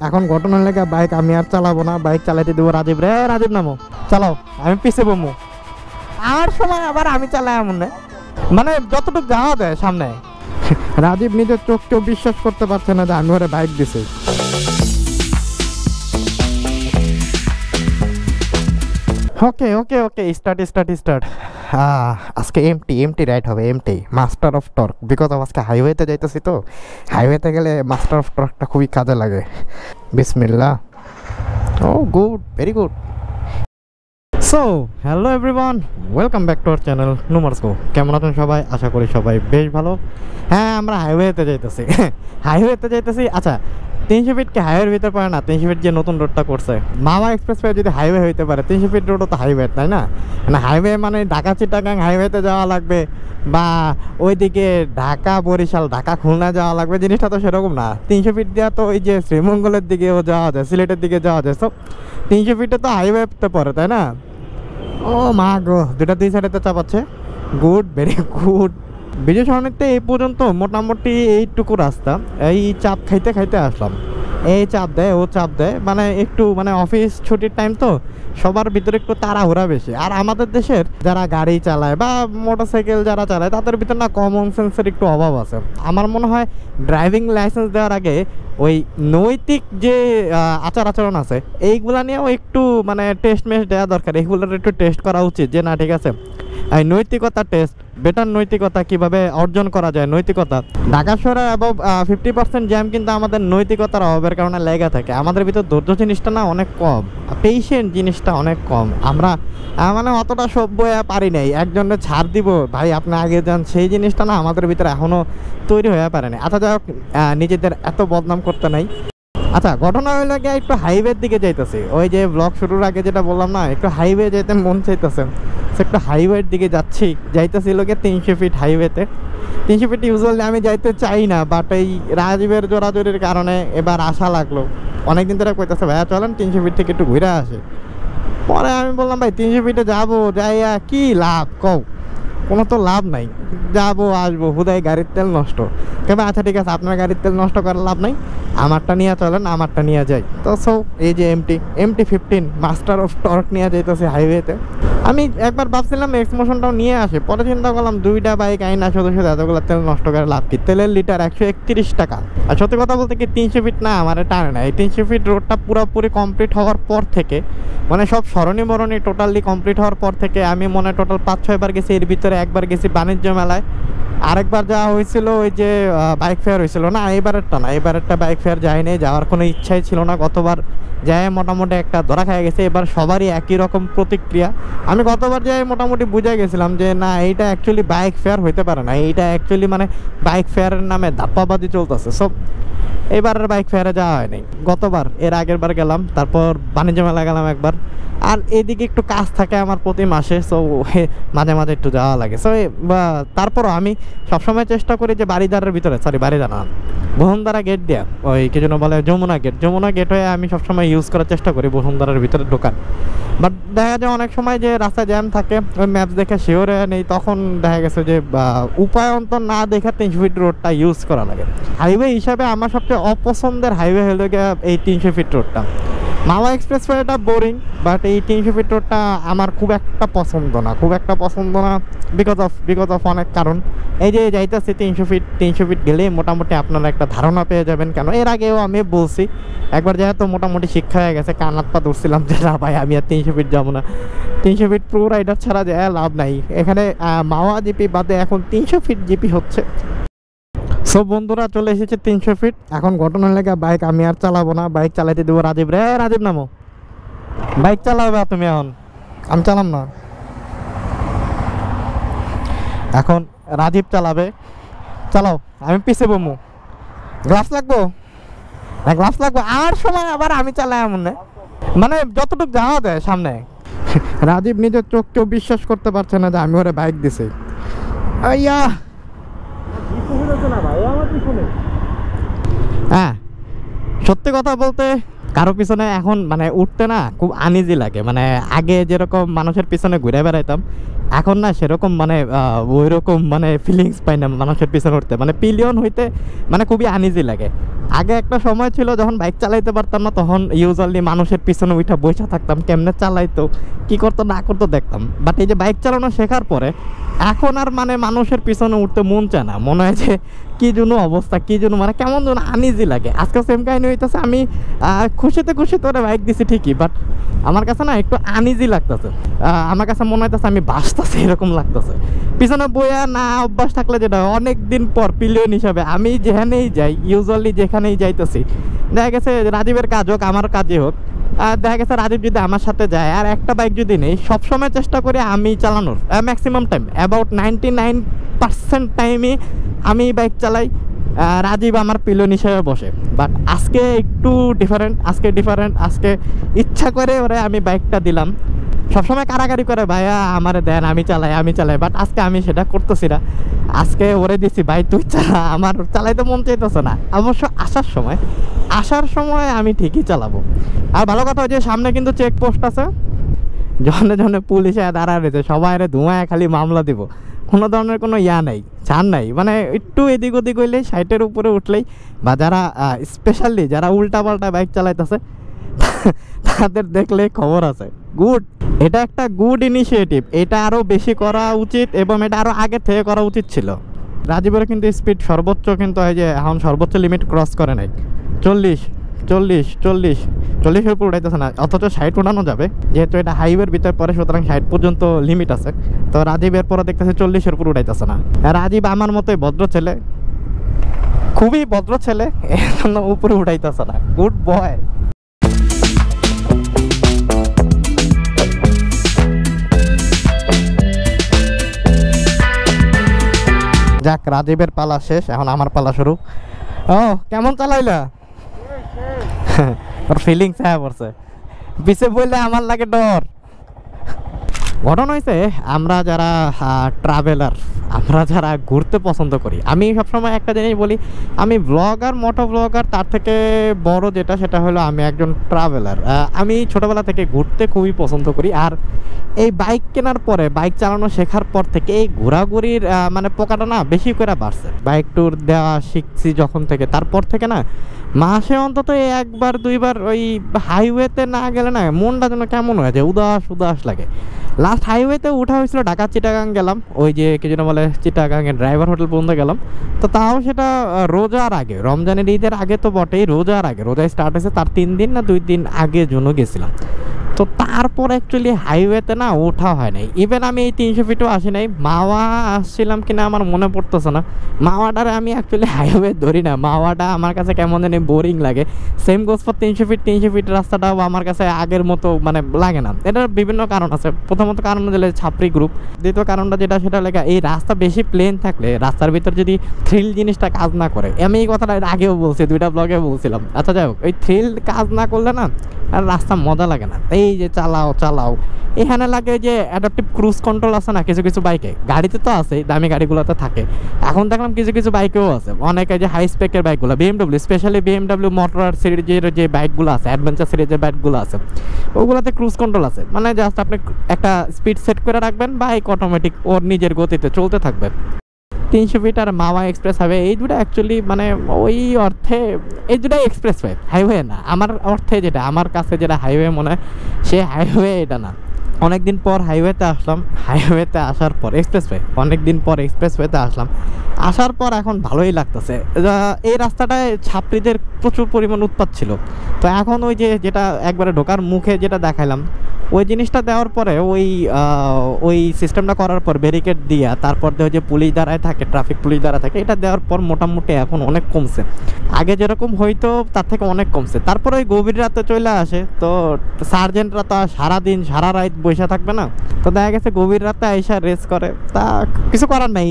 এখন ঘটনা লেগে বাইক আমি আর চালাবো না, বাইক চালাইতে দেবো রাজীব রে। রাজীব নামো, চালাও, আমি পিছে বমু। আর সময় আবার আমি চালাই এমন না, মানে যতটুকু যাওয়া যায় সামনে। রাজীব নিজের চোখকেও বিশ্বাস করতে পারছে না যে আমি ওরে বাইক দিছি। Okay okay okay, start start start. আজকে এমটি রাইড হবে, MT master of torque. Because of আজকে হাইওয়েতে যাইতেছি, তো হাইওয়েতে গেলে মাস্টার অফ টর্কটা খুবই কাজে লাগে। বিসমিল্লাহ। Oh good, very good. So hello everyone, welcome back to our channel নুমার্স গো। কেমন আছেন সবাই? আশা করি সবাই বেশ ভালো। হ্যাঁ, আমরা হাইওয়েতে যাইতেছি। হাইওয়েতে যাইতেছি। আচ্ছা, 300 ফিটকে হাইওয়ের ভিতরে পড়ে না? 300 ফিট যে নতুন রোডটা করছে মাওয়া এক্সপ্রেসওয়ে, যদি হাইওয়ে হইতে পারে, 300 ফিট রোডও তো হাইওয়ে, তাই না? মানে হাইওয়ে মানে ঢাকা চিটাগাং হাইওয়েতে যাওয়া লাগবে, বা ওইদিকে ঢাকা বরিশাল, ঢাকা খুলনা যাওয়া লাগবে, জিনিসটা তো সেরকম না। 300 ফিট দেওয়া তো ওই যে শ্রীমঙ্গলের দিকেও যাওয়া যায়, সিলেটের দিকে যাওয়া যায়। সব 300 ফিটে তো হাইওয়েতে পড়ে, তাই না? ও মা গো, দুটা দুই সাইডেতে চাপাচ্ছে। Good, very good. বিজয় সরণিতে এই পর্যন্ত মোটামুটি এইটুকু রাস্তা, এই চাপ খাইতে খাইতে আসলাম। এই চাপ দেয়, ও চাপ দেয়, মানে একটু মানে অফিস ছুটির টাইম তো সবার ভিতরে একটু তাড়াহুড়া বেশি। আর আমাদের দেশের যারা গাড়ি চালায় বা মোটরসাইকেল যারা চালায়, তাদের ভিতরে না কমন সেন্সের একটু অভাব আছে। আমার মনে হয় ড্রাইভিং লাইসেন্স দেওয়ার আগে ওই নৈতিক যে আচার আচরণ আছে এইগুলা নিয়েও একটু মানে টেস্ট মেস্ট দেওয়া দরকার। এইগুলোর একটু টেস্ট করা উচিত যে না ঠিক আছে, এই নৈতিকতা টেস্ট, বেটার নৈতিকতা কিভাবে অর্জন করা যায়। নৈতিকতা ঢাকা শহরে এবং 50% জ্যাম কিন্তু আমাদের নৈতিকতার অভাবের কারণে লেগে থাকে। আমাদের ভিতর ধৈর্য জিনিসটা না অনেক কম, পেশেন্ট জিনিসটা অনেক কম। আমরা মানে অতটা সভ্য পারি নাই, একজনের ছাড় দিব ভাই আপনি আগে যান, সেই জিনিসটা না আমাদের ভিতরে এখনও তৈরি হয়ে পারেনি। আচ্ছা যাই হোক, নিজেদের এত বদনাম করতে নাই। আচ্ছা, ঘটনা হইলো গিয়ে একটু হাইওয়ের দিকে যাইতেছি। ওই যে ব্লগ শুরুর আগে যেটা বললাম না, একটু হাইওয়ে যেতে মন চাইতেছে, সে একটু হাইওয়ের দিকে যাইতেছিল গিয়ে 300 ফিট হাইওয়েতে। 300 ফিট ইউজুয়ালি আমি যাইতে চাই না, বাট এই রাজীবের জোরাজোরির কারণে এবার আশা লাগলো। অনেকদিন ধরে কইতেছে ভাইয়া চলেন 300 ফিট থেকে একটু ঘুরে আসে। পরে আমি বললাম ভাই 300 ফিটে যাবো, যাইয়া কি লাভ কও? কোনো তো লাভ নাই, যাবো আসবো, হুদাই গাড়ির তেল নষ্ট। কেবে আচ্ছা ঠিক আছে, আপনার গাড়ির তেল নষ্ট করার লাভ নাই, আমারটা নিয়ে চলেন, আমারটা নিয়ে যাই। তো সো এই যে এমটি 15 মাস্টার অফ টর্ক নিয়ে যাইতেছে হাইওয়েতে। আমি একবার ভাবছিলাম এক্সমোশনটাও নিয়ে আসে, পরে চিন্তা করলাম দুইটা বাইক আইনা শুধু শুধু এতগুলো তেল নষ্ট করে লাভ কি? তেলের লিটার 131 টাকা। আর সত্যি কথা বলতে কি 300 ফিট না আমার টানে না। এই 300 ফিট রোডটা পুরোপুরি কমপ্লিট হওয়ার পর থেকে, মানে সব সরণি মরণি টোটালি কমপ্লিট হওয়ার পর থেকে আমি মনে হয় টোটাল 5-6 বার গেছি। এর ভিতরে একবার গেছি বাণিজ্য মেলায়, আরেকবার যাওয়া হয়েছিল ওই যে বাইক ফেয়ার হয়েছিল না, এবারেরটা না, এবারেরটা বাইক ফেয়ার যায়নি, যাওয়ার কোনো ইচ্ছাই ছিল না। গতবার যাই মোটামুটি একটা ধরা খেয়ে গেছে, এবার সবারই একই রকম প্রতিক্রিয়া। আমি গতবার যাই মোটামুটি বুঝে গেছিলাম যে না, এইটা অ্যাকচুয়ালি বাইক ফেয়ার হইতে পারে না, এইটা অ্যাকচুয়ালি মানে বাইক ফেয়ারের নামে ধাপ্পাবাজি চলতেছে। সব এবারের বাইক ফেয়ারে যাওয়া হয়নি। গতবার এর আগের বার গেলাম, তারপর বাণিজ্য মেলা গেলাম একবার। আর এদিকে একটু কাজ থাকে আমার প্রতি মাসে, সো মাঝে মাঝে একটু যাওয়া লাগে। সো তারপরও আমি সবসময় চেষ্টা করি যে বাড়িদারের ভিতরে, বাড়িদার না, বসুন্ধরা গেট দেওয়া, ওই কি যেন বলে যমুনা গেট হয়ে আমি সবসময় ইউজ করার চেষ্টা করি বসুন্ধরার ভিতরে ঢোকার। বাট দেখা যায় অনেক সময় যে রাস্তায় জ্যাম থাকে, ওই ম্যাপস দেখে শিওর হয়ে নেই, তখন দেখা গেছে যে উপায় অন্তর না দেখে 300 ফিট রোডটা ইউজ করা লাগে। হাইওয়ে হিসাবে আমার সবচেয়ে অপছন্দের হাইওয়ে হলো গিয়ে এই 300 ফিট রোডটা। মাওয়া এক্সপ্রেসওয়েটা বোরিং, বাট এই 300 ফিট রোডটা আমার খুব একটা পছন্দ না, বিকজ অফ অনেক কারণ। এই যে যাইতেছি 300 ফিট গেলে মোটামুটি আপনারা একটা ধারণা পেয়ে যাবেন। কেন এর আগেও আমি বলছি, একবার যেহেতু মোটামুটি শিক্ষা হয়ে গেছে, কানাত পা ধরছিলাম যে না ভাই আমি আর 300 ফিট যাবো না, 300 ফিট প্রো রাইডার ছাড়া যায় লাভ নাই। এখানে মাওয়া জিপি বাদে এখন 300 ফিট জিপি হচ্ছে। সব বন্ধুরা চলে এসেছে 300 ফিট। এখন ঘটনা লেগে বাইক আমি আর চালাবো না, বাইক চালাইতে দেবো রাজীব রে। রাজীব নামো, বাইক চালাবে তুমি, এখন আমি চালাম না। এখন রাজীব চালাবে, চালাও, আমি পিছে বমু। গ্লাভস লাগবো না? গ্লাভস লাগবো। আর সময় আবার আমি চালাই এমন না, মানে যতটুকু যাওয়া যায় সামনে। রাজীব নিজের চোখকেও বিশ্বাস করতে পারছে না যে আমি ওরে বাইক দিছি। আইয়া হ্যাঁ, সত্যি কথা বলতে কারো পিছনে এখন মানে উঠতে না খুব আনইজি লাগে, মানে আগে যেরকম মানুষের পিছনে ঘুরে বেড়াইতাম এখন না সেরকম মানে ওই রকম মানে ফিলিংস পাই না মানুষের পিছনে উঠতে, মানে পিলিয়ন হইতে মানে খুবই আনইজি লাগে। আগে একটা সময় ছিল যখন বাইক চালাইতে পারতাম না, তখন ইউজুয়ালি মানুষের পিছনে উঠা বসে থাকতাম, কেমনে চালাইতো কি করতো না করতো দেখতাম। বাট এই যে বাইক চালানো শেখার পরে এখন আর মানে মানুষের পিছনে উঠতে মন চায় না, মনে হয় যে কী জন্য অবস্থা, কী জন্য মানে কেমন যেন আনইজি লাগে। আজকে সেম কাহিনী হইতেছে, আমি খুশিতে খুশিতে ওরা বাইক দিছি ঠিকই, বাট আমার কাছে না একটু আনইজি লাগতেছে। আমার কাছে মনে হইতেছে আমি বাসতেছি এরকম লাগতেছে। পিছনে বইয়া না অভ্যাস থাকলে যেটা অনেক দিন পর পিলিয়ন হিসাবে আমি যেখানেই যাই, ইউজুয়ালি যেখানেই যাইতেছি, দেখা গেছে রাজীবের কাজ হোক আমার কাজই হোক, আর দেখা গেছে রাজীব যদি আমার সাথে যায় আর একটা বাইক যদি নেই, সবসময় চেষ্টা করি আমি চালানোর, ম্যাক্সিমাম টাইম অ্যাবাউট 99% টাইমই আমি বাইক চালাই, রাজীব আমার পিলিয়ন হিসেবে বসে। বাট আজকে একটু ডিফারেন্ট, আজকে ইচ্ছা করে ওরে আমি বাইকটা দিলাম। সবসময় কারাগারি করে ভাইয়া আমারে দেন আমি চালাই, বাট আজকে আমি সেটা করতেছি না, আজকে ওরে দিছি ভাই তুই চালা, আমার চালাইতে মন চাইতেছে না। অবশ্য আসার সময় আমি ঠিকই চালাবো। আর ভালো কথা যে সামনে কিন্তু চেকপোস্ট আছে, জনে পুলিশে দাঁড়া রয়েছে, সবাই ধোঁয়ায় খালি মামলা দিব, কোনো ধরনের কোনো নাই, ছাড় নাই। মানে একটু এদিক ওদিক হইলেই সাইটের উপরে উঠলেই, বা যারা স্পেশালি যারা উল্টা পাল্টা বাইক চালাইতেছে তাদের দেখলে খবর আছে। গুড, এটা একটা গুড ইনিশিয়েটিভ, এটা আরও বেশি করা উচিত এবং এটা আরও আগে থেকে করা উচিত ছিল। রাজীবের কিন্তু স্পিড সর্বোচ্চ কিন্তু এই যে এখন সর্বোচ্চ লিমিট ক্রস করে নাই, 40-এর উপর উঠাইতেছে না, অথচ 60 উঠানো যাবে যেহেতু এটা হাইওয়ের ভিতরে পরে, সুতরাং 60 পর্যন্ত লিমিট আছে। তো রাজীব এরপরে দেখতেছে 40-এর উপর উঠাইতেছে না। রাজীব আমার মতোই ভদ্র ছেলে, খুবই ভদ্র ছেলে, এর জন্য উপরে উঠাইতেছে না। Good boy. যাক, রাজীবের পালা শেষ, এখন আমার পালা শুরু। ও কেমন চালাইলা? ওর ফিলিংস হ্যাঁ পড়ছে, পিছে বললে আমার লাগে ডর। ঘটনা হয়েছে, আমরা যারা ট্রাভেলার, আমরা যারা ঘুরতে পছন্দ করি, আমি সবসময় একটা জিনিস বলি, আমি ব্লগার, মোটো ব্লগার, তার থেকে বড় যেটা সেটা হলো আমি একজন ট্রাভেলার। আমি ছোটোবেলা থেকে ঘুরতে খুবই পছন্দ করি। আর এই বাইক কেনার পরে, বাইক চালানো শেখার পর থেকে এই ঘোরাঘুরির মানে পোকাটা না বেশি করে বাড়ছে। বাইক ট্যুর দেওয়া শিখছি যখন থেকে, তারপর থেকে না মাসে অন্তত 1-2বার ওই হাইওয়েতে না গেলে না মনটা যেন কেমন হয়ে যায়, উদাস লাগে। লাস্ট হাইওয়েতে উঠা হয়েছিল ঢাকা চিটাগাং গেলাম, ওই যে কি যেন বলে চিটাগাংয়ের ড্রাইভার হোটেল পর্যন্ত গেলাম। তো তাও সেটা রোজার আগে, রমজানের ঈদের আগে তো বটেই, রোজার আগে, রোজা স্টার্ট হয়েছে তার 3 দিন না 2 দিন আগের জন্য গেছিলাম। তো তারপর অ্যাকচুয়ালি হাইওয়েতে না ওঠা হয় নাই। ইভেন আমি এই 300 ফিটও আসি নাই। মাওয়া আসছিলাম কিনা আমার মনে পড়তেছে না। মাওয়াটারে আমি অ্যাকচুয়ালি হাইওয়ে ধরি না, মাওয়াটা আমার কাছে কেমন জানি বোরিং লাগে। সেম গোজ ফর 300 ফিট রাস্তাটাও আমার কাছে আগের মতো মানে লাগে না। এটার বিভিন্ন কারণ আছে। প্রথমত কারণ হলো ছাপরি গ্রুপ, দ্বিতীয় কারণটা যেটা সেটা লেখা, এই রাস্তা বেশি প্লেন থাকলে রাস্তার ভিতর যদি থ্রিল জিনিসটা কাজ না করে, আমি এই কথাটা আগেও বলছি, 2টা ব্লগে বলছিলাম। আচ্ছা যাই হোক, ওই থ্রিল কাজ না করলে না আর রাস্তা মজা লাগে না। এই যে চালাও এখানে লাগে যে অ্যাডাপটিভ ক্রুজ কন্ট্রোল আছে না কিছু বাইকে, গাড়িতে তো আছে, দামি গাড়িগুলোতে থাকে। এখন দেখলাম কিছু বাইকেও আছে, অনেকে যে হাই স্পেকের বাইকগুলো, BMW, স্পেশালি BMW মোটর সিরিজের যে বাইকগুলো আছে, অ্যাডভেঞ্চার সিরিজের বাইকগুলো আছে, ওগুলোতে ক্রুজ কন্ট্রোল আছে। মানে জাস্ট আপনি একটা স্পিড সেট করে রাখবেন, বাইক অটোমেটিক ওর নিজের গতিতে চলতে থাকবে। 300 ফিট আর মাওয়া এক্সপ্রেস হাইওয়ে, এই দুটো অ্যাকচুয়ালি মানে ওই অর্থে এই দুটাই এক্সপ্রেস হাইওয়ে না। আমার অর্থে যেটা, আমার কাছে যেটা হাইওয়ে মনে হয়, সে হাইওয়ে এটা না। অনেকদিন পর হাইওয়েতে আসলাম, হাইওয়েতে আসার পর এক্সপ্রেসওয়ে, অনেকদিন পর এক্সপ্রেসওয়েতে আসলাম, আসার পর এখন ভালোই লাগতেছে। এই রাস্তাটায় ছাত্রীদের প্রচুর পরিমাণ উৎপাত ছিল। তো এখন ওই যে যেটা একবারে ঢোকার মুখে যেটা দেখাইলাম, ওই জিনিসটা দেওয়ার পরে ওই সিস্টেমটা করার পর ব্যারিকেড দিয়া, তারপর দিয়ে যে পুলিশ দাঁড়ায় থাকে, ট্রাফিক পুলিশ দাঁড়ায় থাকে, এটা দেওয়ার পর মোটামুটি এখন অনেক কমছে। আগে যেরকম হইতো তার থেকে অনেক কমছে। তারপর ওই গভীর রাতে চলে আসে, তো সার্জেন্টরা তো সারাদিন সারা রাত বসে থাকবে না, তো দেখা গেছে গভীর রাতে আইসা রেস করে। তা কিছু করার নাই,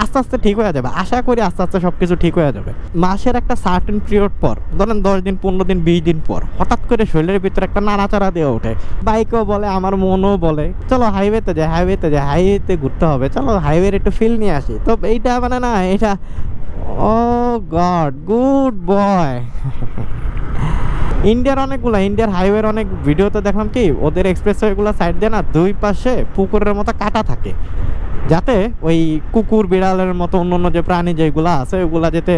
আস্তে আস্তে ঠিক হয়ে যাবে, আশা করি আস্তে আস্তে সব কিছু ঠিক হয়ে যাবে। মাসের একটা সার্টেন পিরিয়ড পর, ধরেন 10 দিন 15 দিন 20 দিন পর হঠাৎ করে শরীরের ভিতরে একটা নাড়াচাড়া দিয়ে ওঠে। বাইকও বলে, আমার মনও বলে, চলো হাইওয়েতে হাইওয়েতে ঘুরতে হবে, চলো হাইওয়ের একটু ফিল নিয়ে আসি। তো এইটা মানে না, এটা ও গড, গুড বয়। ইন্ডিয়ার হাইওয়ের অনেক ভিডিওতে দেখলাম কি ওদের এক্সপ্রেসওয়েগুলো সাইড দিয়ে না দুই পাশে পুকুরের মতো কাটা থাকে, যাতে ওই কুকুর বিড়ালের মতো অন্য যে প্রাণী যেগুলো আছে ওগুলা যাতে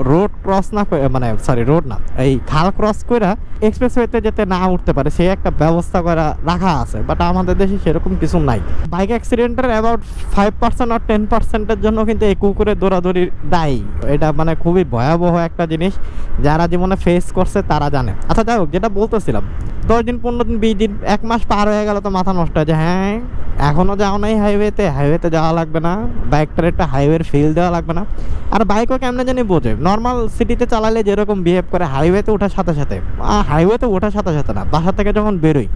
রোড ক্রস না করে, মানে সরি রোড না, এই খাল ক্রস করে এক্সপ্রেসওয়েতে যেতে না উঠতে পারে, সেই একটা ব্যবস্থা করে রাখা আছে। বাট আমাদের দেশে সেরকম কিছু নাই। বাইক অ্যাক্সিডেন্টের অ্যাবাউট 5% আর 10%-এর জন্য কিন্তু এই কুকুরের দৌড়াদৌড়ি দায়ী। এটা মানে খুবই ভয়াবহ একটা জিনিস, যারা জীবনে ফেস করছে তারা জানে। আচ্ছা যাই হোক, যেটা বলতেছিলাম, 10 দিন 15 দিন 20 দিন 1 মাস পার হয়ে গেল তো মাথা নষ্ট হয় যে হ্যাঁ এখনো যাও নাই হাইওয়েতে যাওয়া লাগবে না, বাইকটার একটা হাইওয়ের ফিল দেওয়া লাগবে না। আর বাইকও কেমনে জানি বোঝে, নর্মাল সিটিতে চালালে যেরকম বিহেভ করে হাইওয়েতে ওঠার সাথে সাথে না, বাসা থেকে যখন বেরোই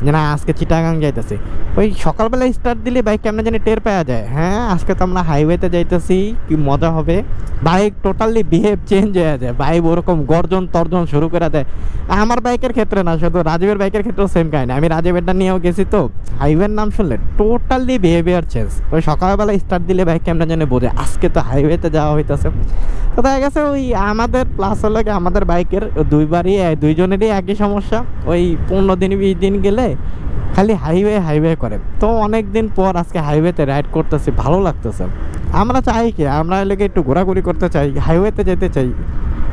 যে না আজকে চিটাগাং যাইতেছি, ওই সকালবেলা স্টার্ট দিলে বাইক কেমনে জানি টের পাওয়া যায় হ্যাঁ আজকে তো আমরা হাইওয়েতে যাইতেছি, কি মজা হবে। বাইক টোটালি বিহেভ চেঞ্জ হয়ে যায়, বাইক ওরকম গর্জন তর্জন শুরু করে দেয়। আমার বাইকের ক্ষেত্রে না, শুধু রাজীবের বাইকের ক্ষেত্রেও সেম কাহিনী। আমি রাজীবেরটা নিয়েও গেছি, তো হাইওয়ের নাম শুনলে টোটালি বিহেভিয়ার চেঞ্জ। ওই সকালবেলা স্টার্ট দিলে বাইক কেমনে জানি বোঝে আজকে তো হাইওয়েতে যাওয়া হইতেছে। তো দেখা গেছে ওই আমাদের প্লাস হলো আমাদের বাইকের দুইজনেরই একই সমস্যা। ওই 15 দিন 20 দিন গেলে খালি হাইওয়ে করে। তো অনেক দিন পর আজকে হাইওয়েতে রাইড করতেছি, ভালো লাগতেছে। আমরা চাই কি, আমরা এলাকায় একটু ঘোরাঘুরি করতে চাই, হাইওয়েতে যেতে চাই,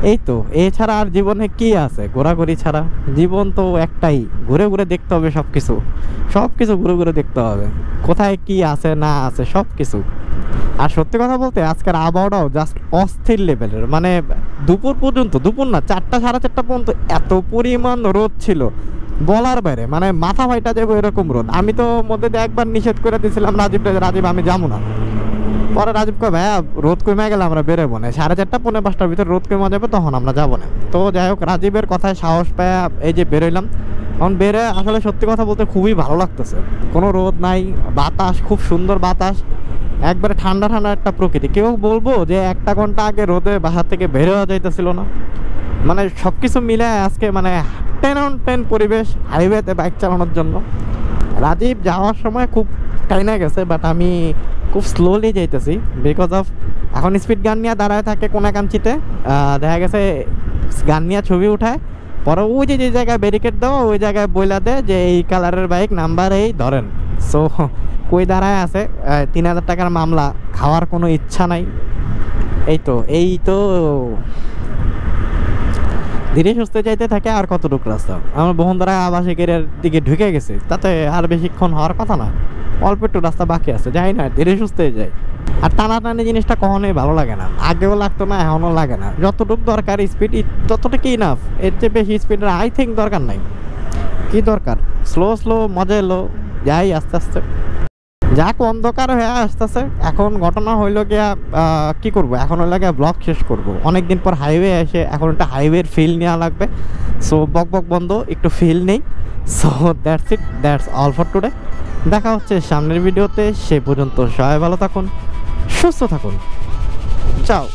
এই তো। এছাড়া আর জীবনে কি আছে ঘোরাঘুরি ছাড়া? জীবন তো একটাই, ঘুরে ঘুরে দেখতে হবে সব কিছু ঘুরে ঘুরে দেখতে হবে, কোথায় কি আছে না আছে সব কিছু। আর সত্যি কথা বলতে আজকের আবহাওয়াটাও জাস্ট অস্থির লেভেলের, মানে দুপুর পর্যন্ত, দুপুর না 4টা 4:30 পর্যন্ত এত পরিমাণ রোদ ছিল বলার বাইরে, মানে মাথা ফাইটা যাবো এরকম রোদ। আমি তো মধ্যে দিয়ে একবার নিষেধ করে দিয়েছিলাম রাজীব আমি যাবো না। পরে রাজীব কয় ভাইয়া রোদ কমে গেলে আমরা বেরোবো না, 4:30 পৌনে 5টার ভিতরে রোদ কমে যাবে তখন আমরা যাবো না। তো যাই হোক, রাজীবের কথায় সাহস পায় এই যে বেরোইলাম। এখন বেরোয় আসলে সত্যি কথা বলতে খুবই ভালো লাগতেছে, কোনো রোদ নাই, বাতাস খুব সুন্দর বাতাস, একবারে ঠান্ডা একটা প্রকৃতি। কেউ বলবো যে 1 ঘন্টা আগে রোদে বাসা থেকে বের হওয়া যাইতেছিল না। মানে সব কিছু মিলে আজকে মানে 10 on 10 পরিবেশ হাইওয়েতে বাইক চালানোর জন্য। রাজীব যাওয়ার সময় খুব টাইনা গেছে, বাট আমি খুব স্লোলি যাইতেছি বিকজ অফ এখন স্পিড গান নিয়ে দাঁড়ায় থাকে কোনাকাঞ্চিতে, দেখা গেছে গান নিয়ে ছবি উঠায়, পরে ওই যে জায়গায় ব্যারিকেড দেওয়া ওই জায়গায় বইলা দেয় যে এই কালারের বাইক নাম্বার এই ধরেন। সো কই দাঁড়ায় আছে, 3000 টাকার মামলা, খাওয়ার কোনো ইচ্ছা নাই। এই তো ধীরে সুস্থে যাইতে থাকে। আর কতটুকু রাস্তা, আমার বহনধারা আবাসিকের দিকে ঢুকে গেছে, তাতে আর বেশিক্ষণ হওয়ার কথা না, অল্প একটু রাস্তা বাকি আছে, যাই না ধীরে সুস্থে যাই। আর টানাটানি জিনিসটা কখনোই ভালো লাগে না, আগেও লাগতো না এখনও লাগে না। যতটুকু দরকার স্পিড ততটুকু ইনাফ, এর চেয়ে বেশি স্পিডের আই থিঙ্ক দরকার নাই। কি দরকার, স্লো মজা এলো, যাই আস্তে আস্তে। যাক অন্ধকার হয়ে আসতেছে। এখন ঘটনা হইলো গিয়া কি করব, এখন হইলো গিয়া ব্লগ শেষ করব। অনেকদিন পর হাইওয়ে এসে এখন একটা হাইওয়ের ফিল নেওয়া লাগবে। সো বক বন্ধ, একটু ফিল নেই। So that's all for today. দেখা হচ্ছে সামনের ভিডিওতে, সে পর্যন্ত সবাই ভালো থাকুন, সুস্থ থাকুন, চাও।